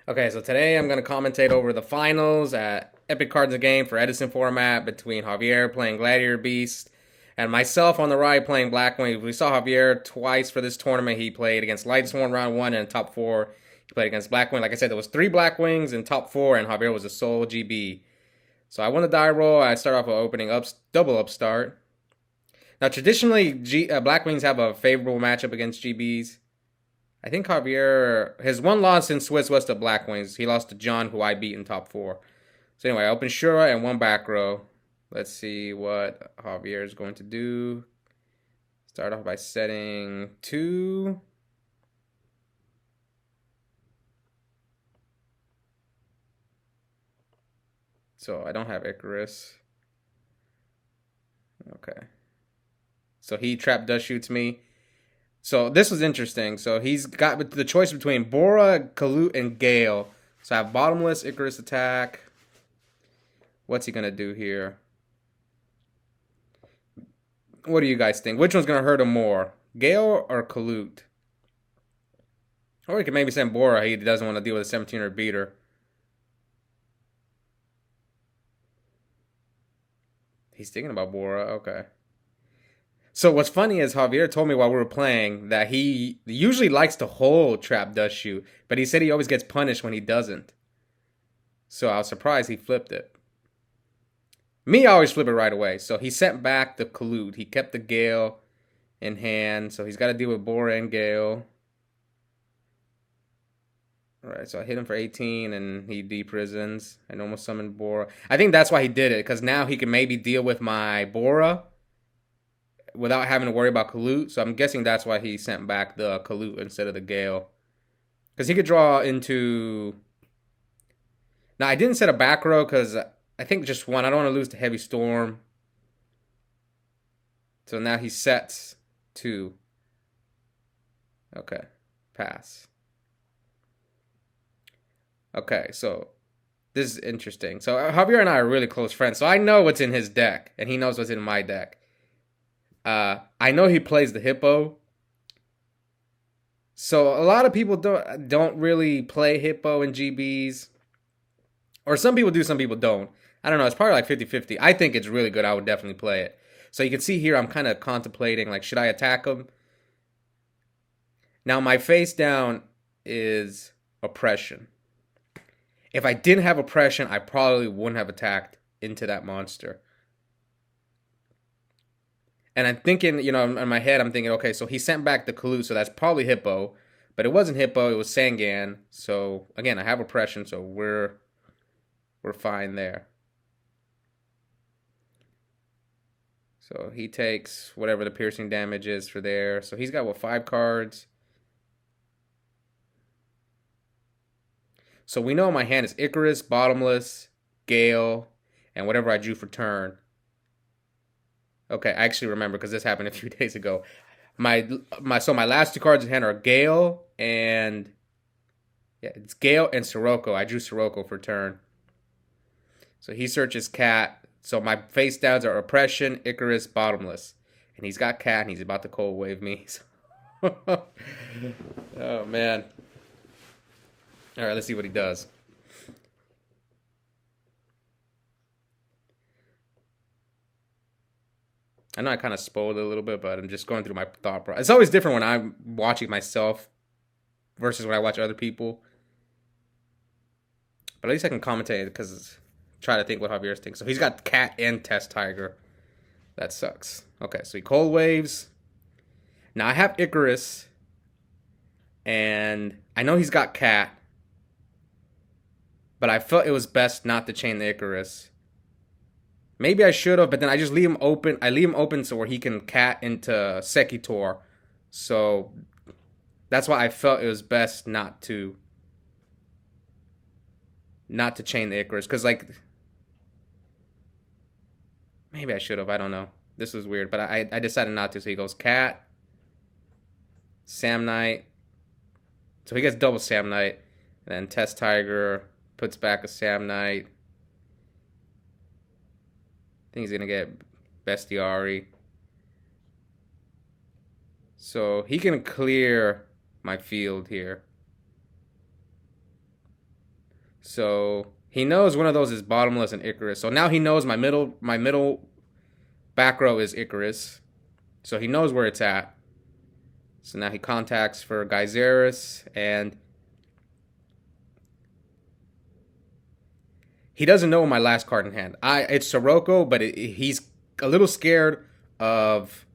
Okay, so today I'm going to commentate over the finals at Epic Cards a Game for Edison format between Javier playing Gladiator Beast and myself on the right playing Blackwings. We saw Javier twice for this tournament. He played against Lightsworn round one and top four. He played against Blackwing. Like I said, there was three Blackwings in top four, and Javier was a sole GB. So I won the die roll. I start off with opening up double upstart. Now traditionally, Blackwings have a favorable matchup against GBs. I think Javier, his one loss in Swiss was to Blackwings. He lost to John, who I beat in top four. So anyway, I open Shura and one back row. Let's see what Javier is going to do. Start off by setting two. So I don't have Icarus. Okay. So he trap dust shoots me. So this was interesting. So he's got the choice between Bora, Kalut, and Gale. So I have bottomless Icarus attack. What's he gonna do here? What do you guys think? Which one's gonna hurt him more, Gale or Kalut? Or he could maybe send Bora. He doesn't want to deal with a 17er beater. He's thinking about Bora. Okay. So what's funny is Javier told me while we were playing that he usually likes to hold trap dust shoot, but he said he always gets punished when he doesn't. So I was surprised he flipped it. Me, I always flip it right away. So he sent back the Kalut. He kept the Gale in hand, so he's got to deal with Bora and Gale. All right, so I hit him for 18, and he deprisons. I normal summoned Bora. I think that's why he did it, because now he can maybe deal with my Bora without having to worry about Kalut. So I'm guessing that's why he sent back the Kalut instead of the Gale. Because he could draw into... Now, I didn't set a back row because I think just one. I don't want to lose to Heavy Storm. So now he sets two. Okay, pass. Okay, so this is interesting. So Javier and I are really close friends. So I know what's in his deck, and he knows what's in my deck. I know he plays the Hippo. So a lot of people don't really play Hippo in GBs. Or some people do, some people don't. I don't know. It's probably like 50-50. I think it's really good. I would definitely play it. So you can see here I'm kind of contemplating, like, should I attack him? Now, my face down is oppression. If I didn't have oppression, I probably wouldn't have attacked into that monster. And I'm thinking, in my head, I'm thinking, okay, so he sent back the Kalut, so that's probably Hippo. But it wasn't Hippo, it was Sangan. So, again, I have oppression, so we're fine there. So he takes whatever the piercing damage is for there. So he's got, 5 cards? So we know my hand is Icarus, Bottomless, Gale, and whatever I drew for turn. Okay, I actually remember because this happened a few days ago. My last 2 cards in hand are Gale and it's Gale and Sirocco. I drew Sirocco for turn. So he searches Cat. So my face downs are Oppression, Icarus, Bottomless. And he's got Cat and he's about to cold wave me. Oh man. Alright, let's see what he does. I know I kind of spoiled it a little bit, but I'm just going through my thought process. It's always different when I'm watching myself versus when I watch other people. But at least I can commentate because try to think what Javier's thinking. So he's got Cat and Test Tiger. That sucks. Okay, so he cold waves. Now I have Icarus, and I know he's got Cat, but I felt it was best not to chain the Icarus. Maybe I should have, but then I just leave him open. I leave him open so where he can Cat into Sekitor. So that's why I felt it was best not to chain the Icarus, because like maybe I should have. I don't know. This was weird, but I decided not to. So he goes Cat, Sam Knight. So he gets double Sam Knight. And then Test Tiger puts back a Sam Knight. I think he's going to get Bestiari. So he can clear my field here. So he knows one of those is Bottomless and Icarus. So now he knows my middle back row is Icarus. So he knows where it's at. So now he contacts for Geyseris, and he doesn't know my last card in hand. It's Sirocco, but he's a little scared of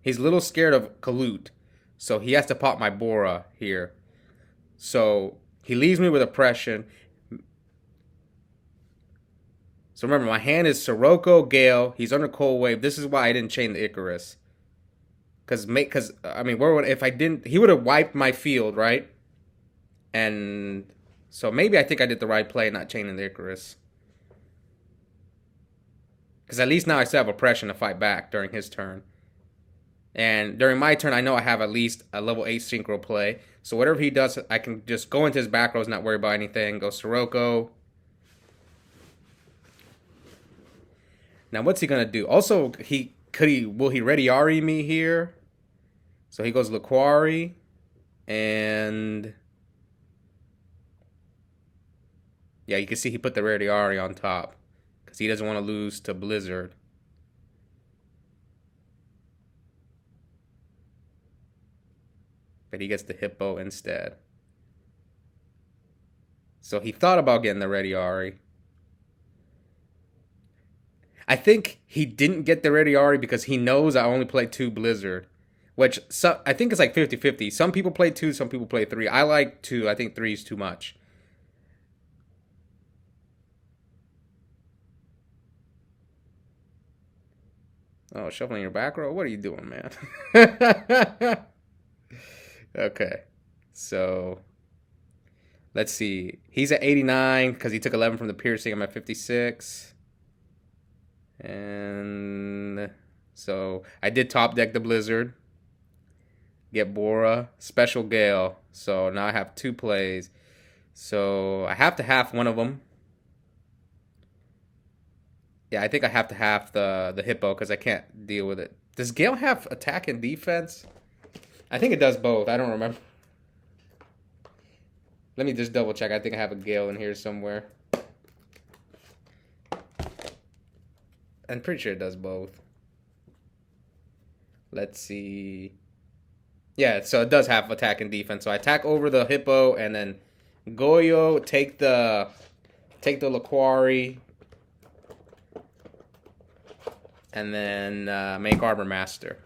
he's a little scared of Kalut. So he has to pop my Bora here. So he leaves me with oppression. So remember, my hand is Sirocco, Gale. He's under Cold Wave. This is why I didn't chain the Icarus. Because I mean, where would if I didn't? He would have wiped my field, right? And so maybe I think I did the right play, not chaining the Icarus. Because at least now I still have oppression to fight back during his turn. And during my turn, I know I have at least a level 8 synchro play. So whatever he does, I can just go into his back rows, not worry about anything. Go Sirocco. Now what's he gonna do? Also, will he ready Ari me here? So he goes Laquari, and yeah, you can see he put the Rarity Ari on top because he doesn't want to lose to Blizzard. But he gets the Hippo instead. So he thought about getting the Ready Ari. I think he didn't get the Ready Ari because he knows I only play 2 Blizzard. Which, I think it's like 50-50. Some people play 2, some people play 3. I like 2. I think 3 is too much. Oh, shuffling your back row? What are you doing, man? Okay. So, let's see. He's at 89 because he took 11 from the piercing. I'm at 56. And so, I did top deck the Blizzard. Get Bora, Special Gale. So now I have 2 plays. So I have to half one of them. Yeah, I think I have to half the Hippo because I can't deal with it. Does Gale have attack and defense? I think it does both. I don't remember. Let me just double check. I think I have a Gale in here somewhere. I'm pretty sure it does both. Let's see. Yeah, so it does have attack and defense. So I attack over the Hippo, and then Goyo take the Laquari, and then make Armor Master.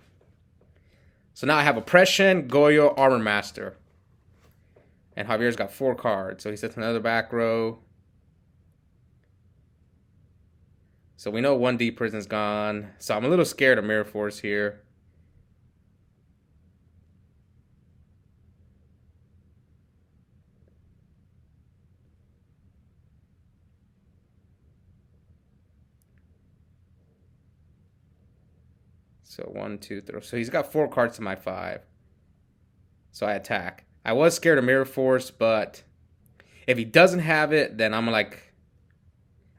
So now I have Oppression, Goyo, Armor Master. And Javier's got 4 cards. So he sets another back row. So we know 1D Prison's gone. So I'm a little scared of Mirror Force here. So 1, 2, 3. So he's got 4 cards to my 5. So I attack. I was scared of Mirror Force, but if he doesn't have it, then I'm like,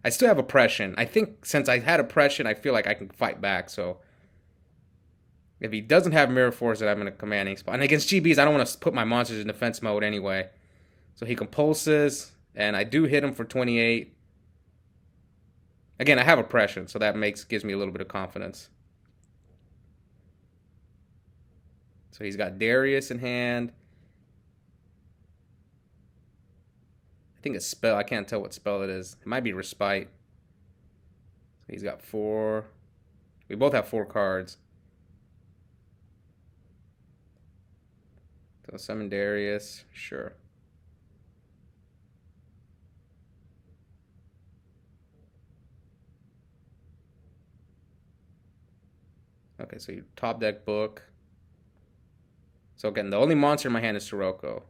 I still have Oppression. I think since I had Oppression, I feel like I can fight back. So if he doesn't have Mirror Force, then I'm in a commanding spot. And against GBs, I don't want to put my monsters in defense mode anyway. So he compulses, and I do hit him for 28. Again, I have Oppression, so that gives me a little bit of confidence. So he's got Darius in hand. I think it's spell. I can't tell what spell it is. It might be Respite. So he's got 4. We both have 4 cards. So summon Darius. Sure. Okay, so you top deck Book. So again, the only monster in my hand is Sirocco.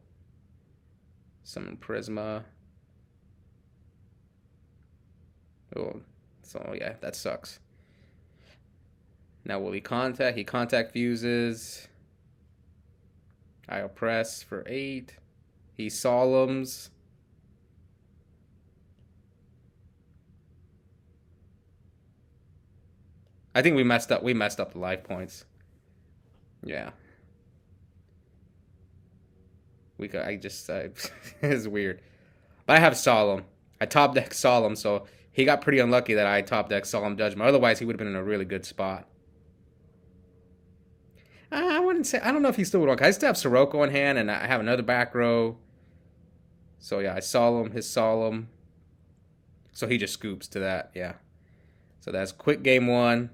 Summon Prisma. Oh, so yeah, that sucks. Now will he contact? He contact fuses. I oppress for 8. He solemns. I think we messed up. We messed up the life points. Yeah. It's weird. But I have Solemn. I top deck Solemn, so he got pretty unlucky that I top deck Solemn Judgment. Otherwise, he would have been in a really good spot. I wouldn't say. I don't know if he still would walk. I still have Sirocco in hand, and I have another back row. So yeah, I Solemn his Solemn. So he just scoops to that. Yeah. So that's quick game one.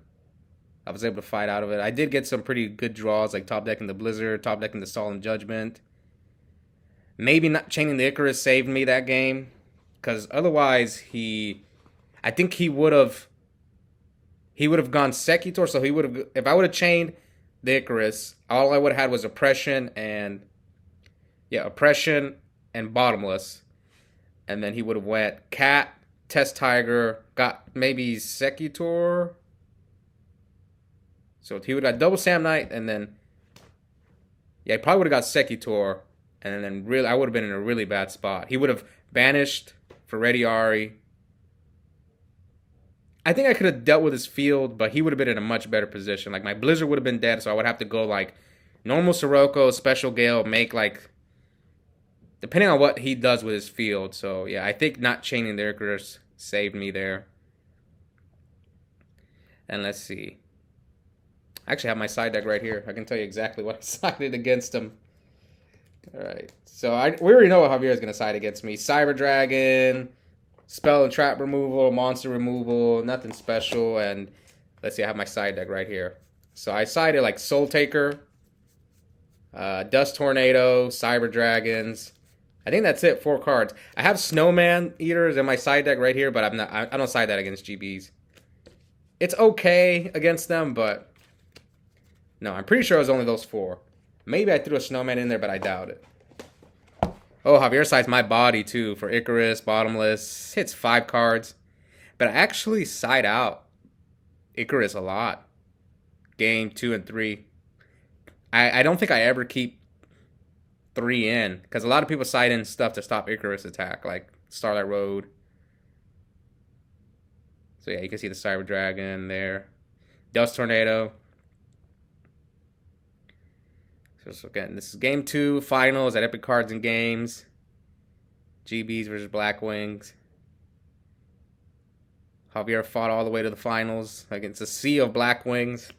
I was able to fight out of it. I did get some pretty good draws, like top decking the Blizzard, top decking the Solemn Judgment. Maybe not chaining the Icarus saved me that game, because otherwise I think he would have gone Secutor. So he would have, if I would have chained the Icarus, all I would have had was Oppression and Oppression and Bottomless, and then he would have went Cat, Test Tiger, got maybe Secutor. So he would have got double Sam Knight, and then he probably would have got Secutor, and then really I would have been in a really bad spot. He would have banished for Ready Ari. I think I could have dealt with his field, but he would have been in a much better position. Like my Blizzard would have been dead, so I would have to go like normal Sirocco, Special Gale, make like depending on what he does with his field. So yeah, I think not chaining the Icarus saved me there. And let's see. I actually have my side deck right here. I can tell you exactly what I sided against him. All right. So we already know what Javier is going to side against me. Cyber Dragon, spell and trap removal, monster removal, nothing special. And let's see, I have my side deck right here. So I sided like Soul Taker, Dust Tornado, Cyber Dragons. I think that's it. 4 cards. I have Snowman Eaters in my side deck right here, but I don't side that against GBs. It's okay against them, but no, I'm pretty sure it was only those 4. Maybe I threw a Snowman in there, but I doubt it. Oh, Javier sides my body too for Icarus, Bottomless. Hits 5 cards. But I actually side out Icarus a lot. Game 2 and 3. I don't think I ever keep 3 in, because a lot of people side in stuff to stop Icarus attack, like Starlight Road. So yeah, you can see the Cyber Dragon there. Dust Tornado. So again, this is game 2, finals at Epik Cards and Games. GBs versus Blackwings. Javier fought all the way to the finals against a sea of Blackwings,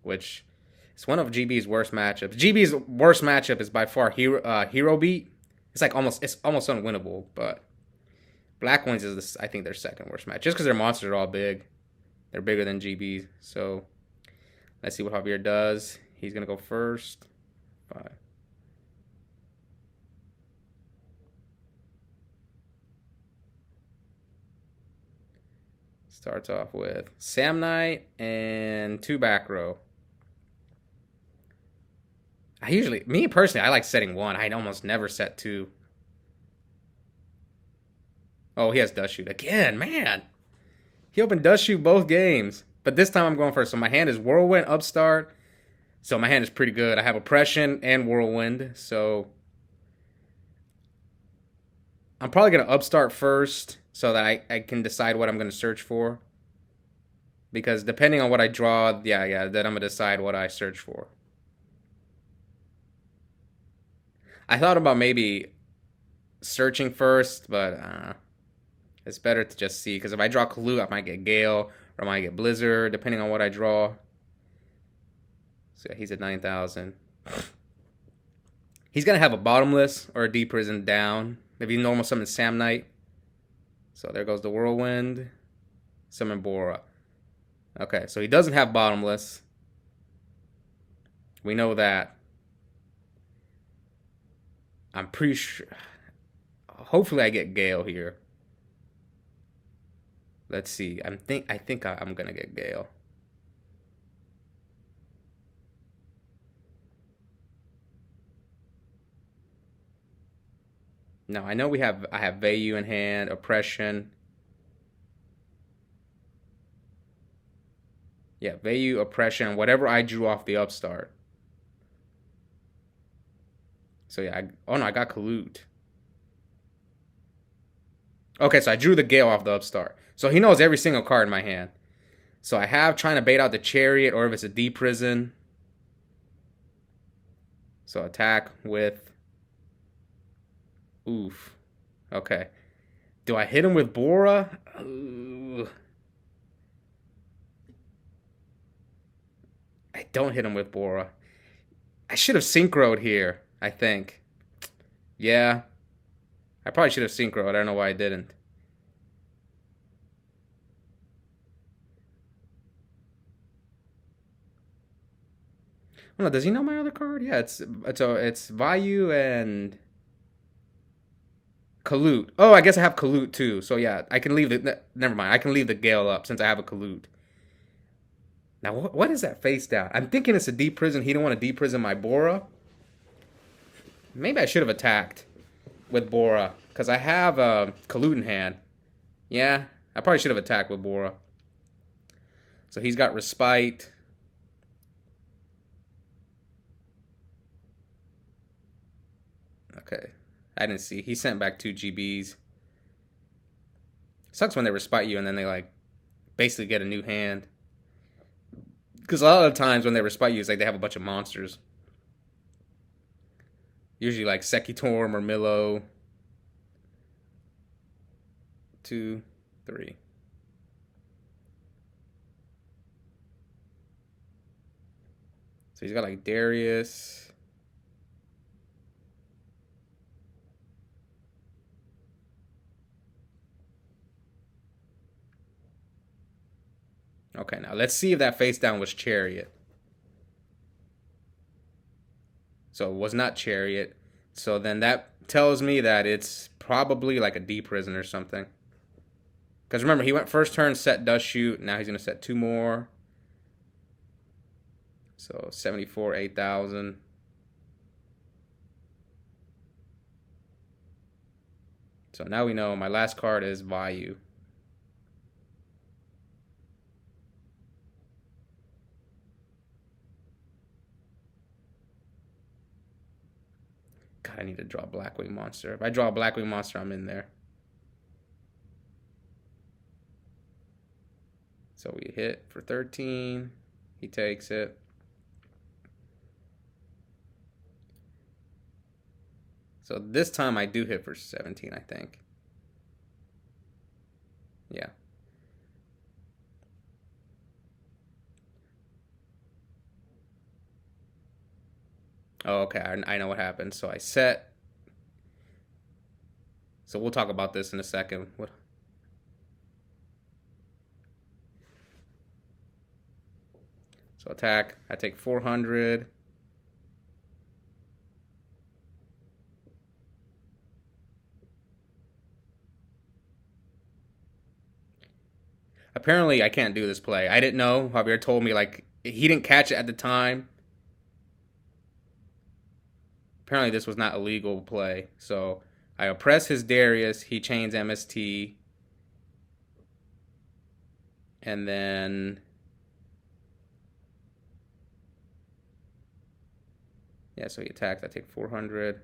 which is one of GB's worst matchups. GB's worst matchup is by far Hero Beat. It's almost unwinnable, but Blackwings is I think their second worst match, just because their monsters are all big. They're bigger than GB's. So let's see what Javier does. He's gonna go first. 5. Starts off with Sam Knight and 2 back row. Me personally, I like setting 1. I almost never set 2. Oh, he has Dust Shoot again, man. He opened Dust Shoot both games, but this time I'm going first. So my hand is Whirlwind, Upstart. So my hand is pretty good. I have Oppression and Whirlwind, so I'm probably going to Upstart first so that I can decide what I'm going to search for. Because depending on what I draw, then I'm going to decide what I search for. I thought about maybe searching first, but it's better to just see. Because if I draw Kalu, I might get Gale, or I might get Blizzard, depending on what I draw. So yeah, he's at 9,000. He's going to have a Bottomless or a Deep Prison down. Maybe normal summon Sam Knight. So there goes the Whirlwind. Summon Bora. Okay, so he doesn't have Bottomless. We know that. I'm pretty sure. Hopefully I get Gale here. Let's see. I think I'm going to get Gale. Now, I know I have Vayu in hand, Oppression. Yeah, Vayu, Oppression, whatever I drew off the Upstart. So yeah, I got Kalut. Okay, so I drew the Gale off the Upstart. So he knows every single card in my hand. So I have trying to bait out the Chariot, or if it's a Deep Prison. So attack with Oof. Okay. Do I hit him with Bora? Ooh. I don't hit him with Bora. I should have synchroed here, I think. Yeah. I probably should have synchroed. I don't know why I didn't. Oh, no, does he know my other card? Yeah, it's Vayu and Kalut. Oh, I guess I have Kalut too. So yeah, I can leave the. Never mind. I can leave the Gale up since I have a Kalut. Now, what is that face down? I'm thinking it's a deep prison. He don't want to deep prison my Bora. Maybe I should have attacked with Bora because I have a Kalut in hand. Yeah, I probably should have attacked with Bora. So he's got Respite. Okay, I didn't see. He sent back 2 GBs. Sucks when they Respite you and then they like basically get a new hand. Because a lot of times when they Respite you, it's like they have a bunch of monsters. Usually like Sekitorm or Milo. 2, 3. So he's got like Darius. Okay, now let's see if that face down was Chariot. So it was not Chariot. So then that tells me that it's probably like a D prison or something. Because remember, he went first turn, set does shoot. Now he's going to set 2 more. So 74, 8,000. So now we know my last card is Vayu. God, I need to draw a Blackwing monster. If I draw a Blackwing monster, I'm in there. So we hit for 13. He takes it. So this time I do hit for 17, I think. Yeah. Oh, okay. I know what happened. So I set. So we'll talk about this in a second. What? So attack. I take 400. Apparently, I can't do this play. I didn't know. Javier told me, like, he didn't catch it at the time. Apparently, this was not a legal play. So I oppress his Darius. He chains MST. And then. Yeah, so he attacks. I take 400.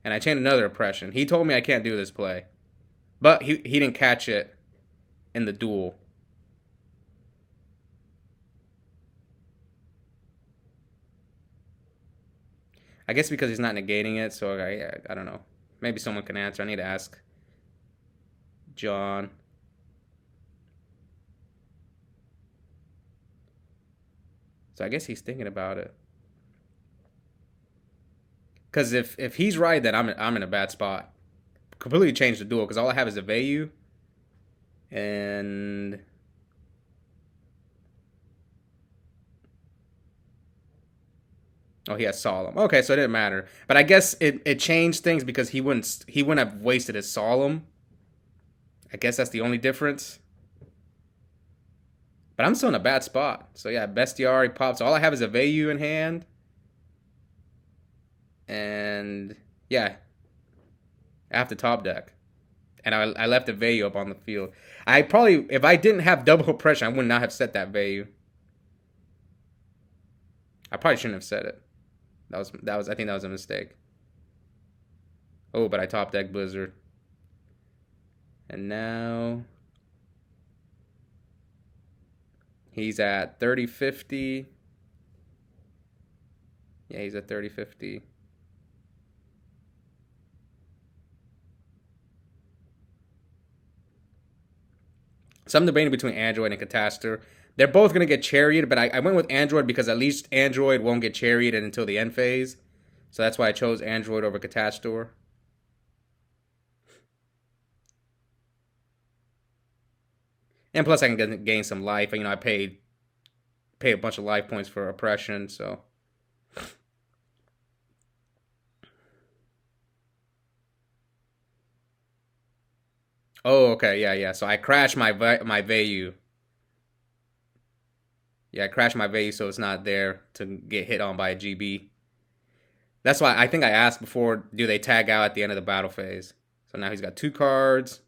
And I chain another oppression. He told me I can't do this play. But he didn't catch it in the duel. I guess because he's not negating it, so I don't know. Maybe someone can answer. I need to ask John. So I guess he's thinking about it. Because if he's right, then I'm in a bad spot. Completely change the duel because all I have is a Vayu. And oh, he has Solemn. Okay, so it didn't matter. But I guess it changed things because he wouldn't have wasted his Solemn. I guess that's the only difference. But I'm still in a bad spot. So yeah, Bestiari pops. All I have is a Vayu in hand. And yeah, I have to top deck. And I left a Vayu up on the field. I probably, if I didn't have double pressure, I would not have set that Vayu. I probably shouldn't have set it. I think that was a mistake. Oh, but I top deck Blizzard. And now he's at 30-50. Yeah, he's at 3050. So I'm debating between Android and Catastor. They're both going to get charioted, but I went with Android because at least Android won't get charioted until the end phase. So that's why I chose Android over Catastor. And plus, I can gain some life. I paid a bunch of life points for oppression. So, oh, okay, yeah, yeah. So I crashed my Vayu. Yeah, I crashed my Vayu, so it's not there to get hit on by a GB. That's why I think I asked before. Do they tag out at the end of the battle phase? So now he's got 2 cards.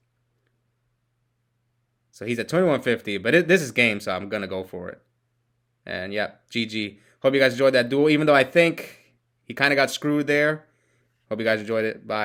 So he's at 2150. But this is game, so I'm gonna go for it. And yeah, GG. Hope you guys enjoyed that duel. Even though I think he kind of got screwed there. Hope you guys enjoyed it. Bye.